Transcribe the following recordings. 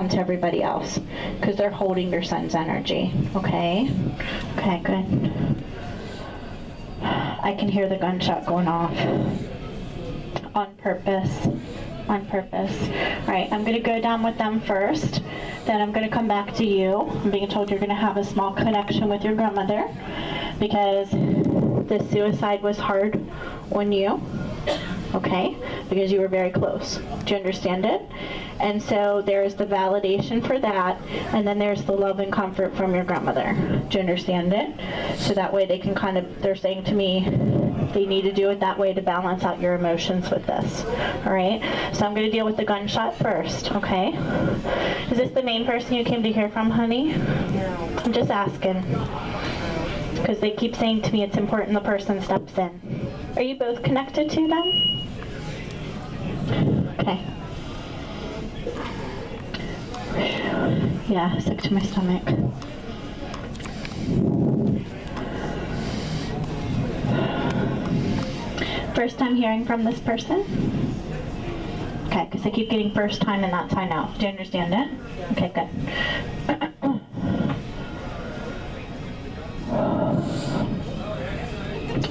come to everybody else, because they're holding your son's energy, okay? Okay, good. I can hear the gunshot going off. On purpose. On purpose. All right, I'm going to go down with them first. Then I'm going to come back to you. I'm being told you're going to have a small connection with your grandmother because this suicide was hard on you, okay? Because you were very close. Do you understand it? And so there's the validation for that, and then there's the love and comfort from your grandmother. Do you understand it? So that way they can kind of, they're saying to me, they need to do it that way to balance out your emotions with this. All right? So I'm going to deal with the gunshot first, okay? Is this the main person you came to hear from, honey? No. I'm just asking. Because they keep saying to me it's important the person steps in. Are you both connected to them? Okay. Yeah, sick to my stomach. First time hearing from this person? Okay, because I keep getting first time and that's I know. Do you understand it? Okay, good.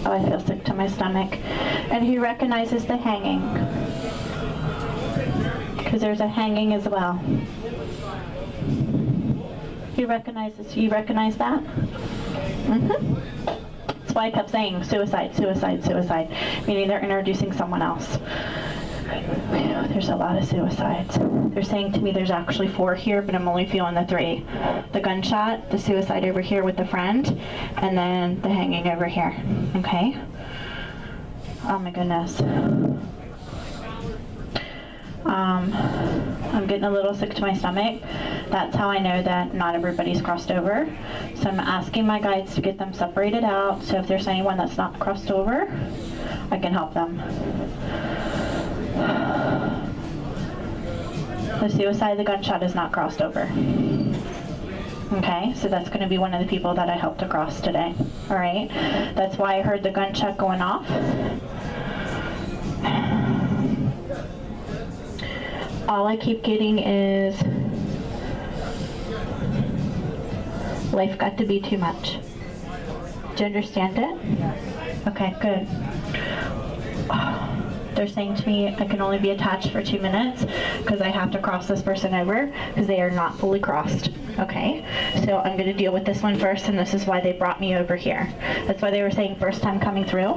Oh, I feel sick to my stomach. And he recognizes the hanging. Because there's a hanging as well. He recognizes, you recognize that? Mm-hmm. That's why I kept saying suicide, suicide, suicide. Meaning they're introducing someone else. There's a lot of suicides. They're saying to me there's actually 4 here, but I'm only feeling the 3. The gunshot, the suicide over here with the friend, and then the hanging over here. Okay? Oh my goodness. I'm getting a little sick to my stomach. That's how I know that not everybody's crossed over. So I'm asking my guides to get them separated out. So if there's anyone that's not crossed over, I can help them. The suicide, the gunshot is not crossed over. Okay, so that's going to be one of the people that I helped to cross today. All right, that's why I heard the gunshot going off. All I keep getting is life got to be too much. Do you understand it? Okay, good. They're saying to me I can only be attached for 2 minutes because I have to cross this person over because they are not fully crossed. Okay, so I'm going to deal with this one first, and this is why they brought me over here. That's why they were saying first time coming through.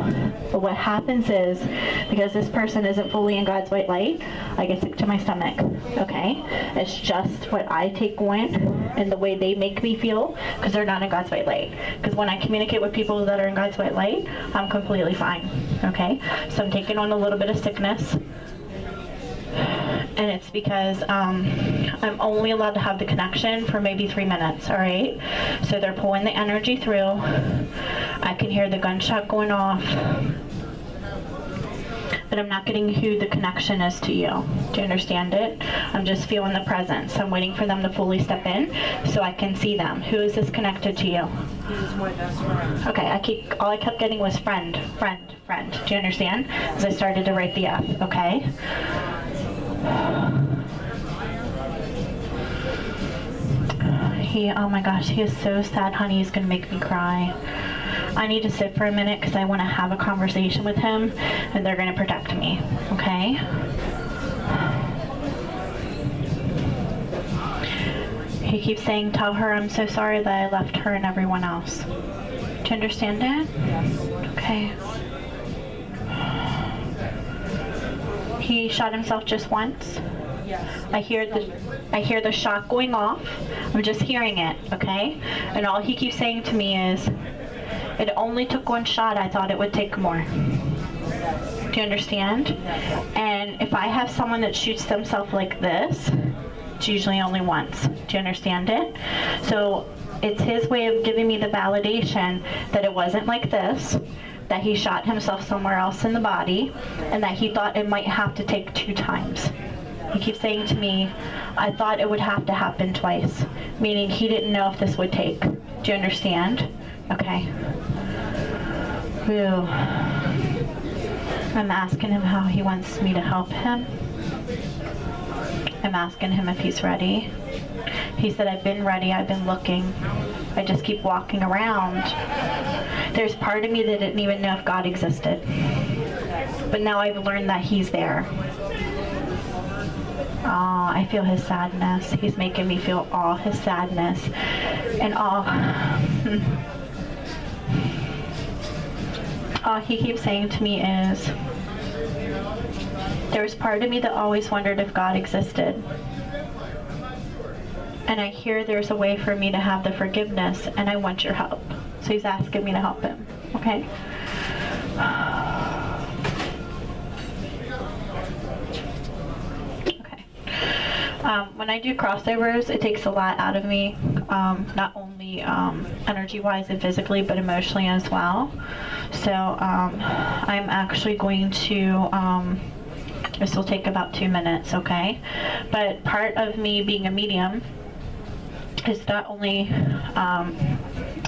But what happens is, because this person isn't fully in God's white light, I get sick to my stomach. Okay, it's just what I take on and the way they make me feel because they're not in God's white light. Because when I communicate with people that are in God's white light, I'm completely fine. Okay, so I'm taking on a little bit of sickness. And it's because I'm only allowed to have the connection for maybe 3 minutes, all right? So they're pulling the energy through. I can hear the gunshot going off. But I'm not getting who the connection is to you. Do you understand it? I'm just feeling the presence. I'm waiting for them to fully step in so I can see them. Who is this connected to you? He's my best friend. Okay, all I kept getting was friend, friend, friend. Do you understand? As I started to write the F, okay? Oh my gosh, he is so sad, honey. He's gonna make me cry. I need to sit for a minute because I want to have a conversation with him, and they're gonna protect me, okay? He keeps saying, tell her I'm so sorry that I left her and everyone else. Do you understand it? Yes. Okay. He shot himself just once? Yes. I hear the shot going off. I'm just hearing it, okay? And all he keeps saying to me is, it only took 1 shot. I thought it would take more. Yes. Do you understand? Yes. And if I have someone that shoots themselves like this, it's usually only once. Do you understand it? So it's his way of giving me the validation that it wasn't like this, that he shot himself somewhere else in the body, and that he thought it might have to take 2 times. He keeps saying to me, I thought it would have to happen twice, meaning he didn't know if this would take. Do you understand? Okay. Whew. I'm asking him how he wants me to help him. I'm asking him if he's ready. He said, I've been ready, I've been looking. I just keep walking around. There's part of me that didn't even know if God existed. But now I've learned that he's there. Oh, I feel his sadness. He's making me feel all his sadness. And all he keeps saying to me is, there's part of me that always wondered if God existed. And I hear there's a way for me to have the forgiveness, and I want your help. So he's asking me to help him, okay? Okay. When I do crossovers, it takes a lot out of me, not only energy-wise and physically, but emotionally as well. So I'm actually going to, this will take about 2 minutes, okay? But part of me being a medium is not only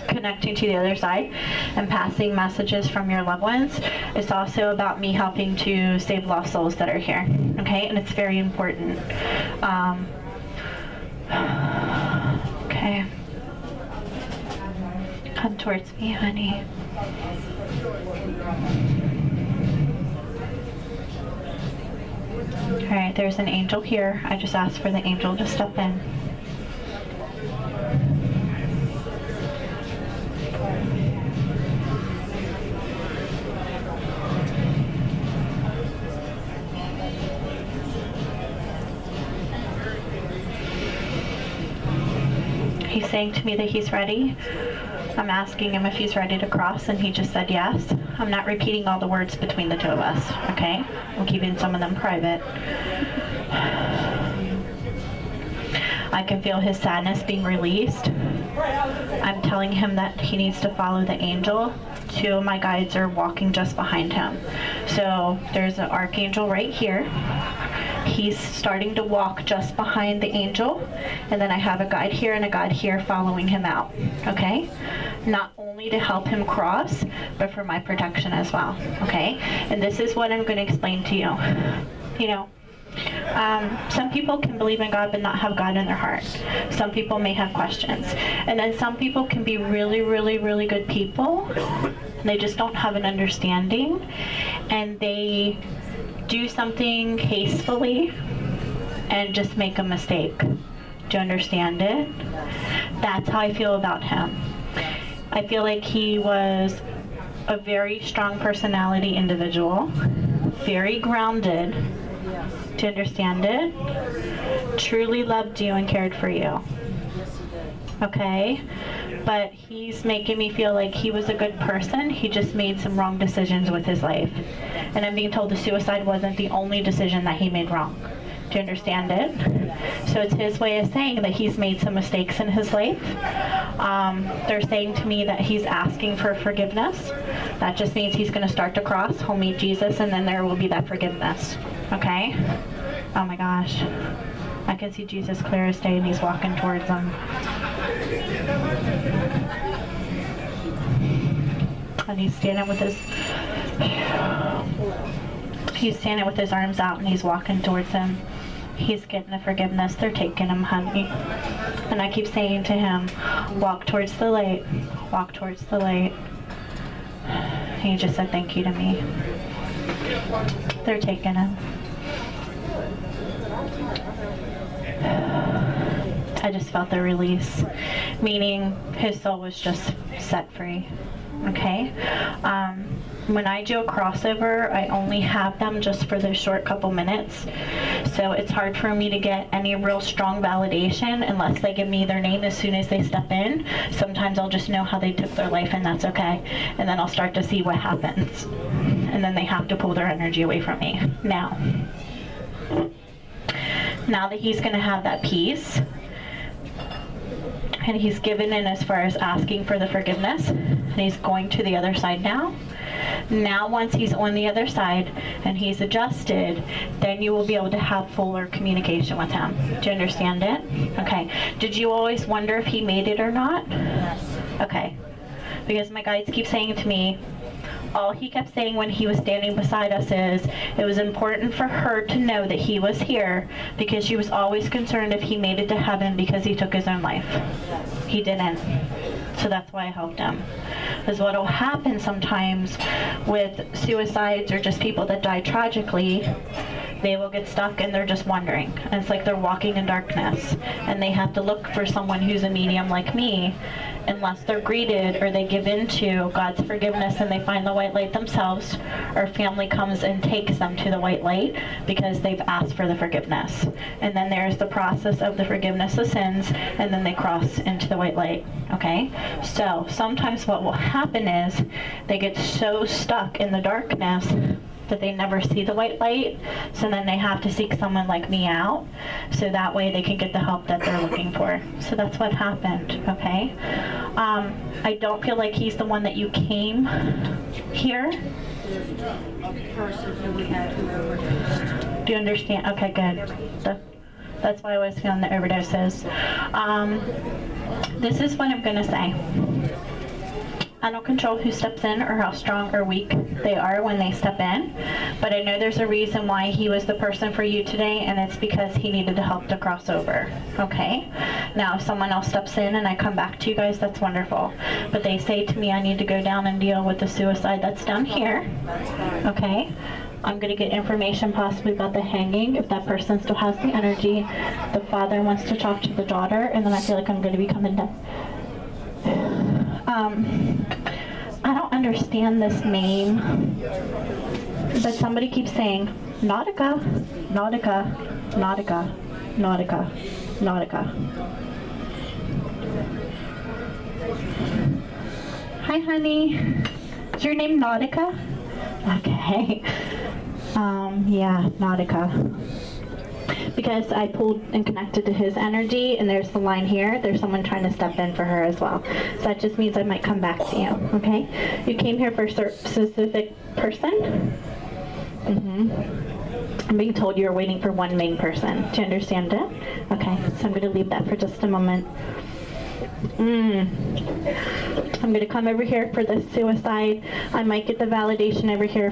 connecting to the other side and passing messages from your loved ones, it's also about me helping to save lost souls that are here, okay? And it's very important. Okay. Come towards me, honey. All right, there's an angel here. I just asked for the angel to step in. He's saying to me that he's ready. I'm asking him if he's ready to cross, and he just said yes. I'm not repeating all the words between the two of us, okay? I'm keeping some of them private. I can feel his sadness being released. I'm telling him that he needs to follow the angel. 2 of my guides are walking just behind him. So there's an archangel right here. He's starting to walk just behind the angel, and then I have a guide here and a guide here following him out, okay? Not only to help him cross, but for my protection as well, okay? And this is what I'm going to explain to you. You know, some people can believe in God but not have God in their heart. Some people may have questions. And then some people can be really, really, really good people. They just don't have an understanding, and they do something hastily and just make a mistake. Do you understand it? That's how I feel about him. I feel like he was a very strong personality individual, very grounded. Do you understand it? Truly loved you and cared for you. Okay? But he's making me feel like he was a good person. He just made some wrong decisions with his life. And I'm being told the suicide wasn't the only decision that he made wrong. Do you understand it? So it's his way of saying that he's made some mistakes in his life. They're saying to me that he's asking for forgiveness. That just means he's going to start to cross. He'll meet Jesus, and then there will be that forgiveness. Okay? Oh my gosh. I can see Jesus clear as day, and he's walking towards them. And he's standing with his arms out, and he's walking towards him. He's getting the forgiveness. They're taking him, honey. And I keep saying to him, walk towards the light. Walk towards the light. He just said thank you to me. They're taking him. I just felt the release, meaning his soul was just set free. Okay? When I do a crossover, I only have them just for those short couple minutes. So it's hard for me to get any real strong validation unless they give me their name as soon as they step in. Sometimes I'll just know how they took their life, and that's okay. And then I'll start to see what happens. And then they have to pull their energy away from me. Now that he's going to have that peace, and he's given in as far as asking for the forgiveness, and he's going to the other side now. Now once he's on the other side and he's adjusted, then you will be able to have fuller communication with him. Do you understand it? Okay. Did you always wonder if he made it or not? Yes. Okay. Because my guides keep saying to me, all he kept saying when he was standing beside us is it was important for her to know that he was here because she was always concerned if he made it to heaven because he took his own life. He didn't. So that's why I helped him. Because what will happen sometimes with suicides or just people that die tragically, they will get stuck and they're just wondering. And it's like they're walking in darkness. And they have to look for someone who's a medium like me, unless they're greeted or they give into God's forgiveness and they find the white light themselves, or family comes and takes them to the white light because they've asked for the forgiveness. And then there's the process of the forgiveness of sins, and then they cross into the white light, okay? So sometimes what will happen is they get so stuck in the darkness that they never see the white light, so then they have to seek someone like me out, so that way they can get the help that they're looking for. So that's what happened, okay? I don't feel like he's the one that you came here. A person who we had who overdosed. Do you understand? Okay, good. That's why I was feeling the overdoses. This is what I'm gonna say. I don't control who steps in or how strong or weak they are when they step in, but I know there's a reason why he was the person for you today, and it's because he needed the help to cross over, okay? Now, if someone else steps in and I come back to you guys, that's wonderful. But they say to me I need to go down and deal with the suicide that's down here, okay? I'm going to get information possibly about the hanging, if that person still has the energy. The father wants to talk to the daughter, and then I feel like I'm going to be coming down. I don't understand this name, but somebody keeps saying Nautica, Nautica, Nautica, Nautica, Nautica. Hi, honey. Is your name Nautica? Okay. Yeah, Nautica. Because I pulled and connected to his energy, and there's the line here. There's someone trying to step in for her as well. So that just means I might come back to you, okay? You came here for a specific person? I'm being told you're waiting for one main person. Do you understand it? Okay, so I'm going to leave that for just a moment. I'm going to come over here for the suicide. I might get the validation over here.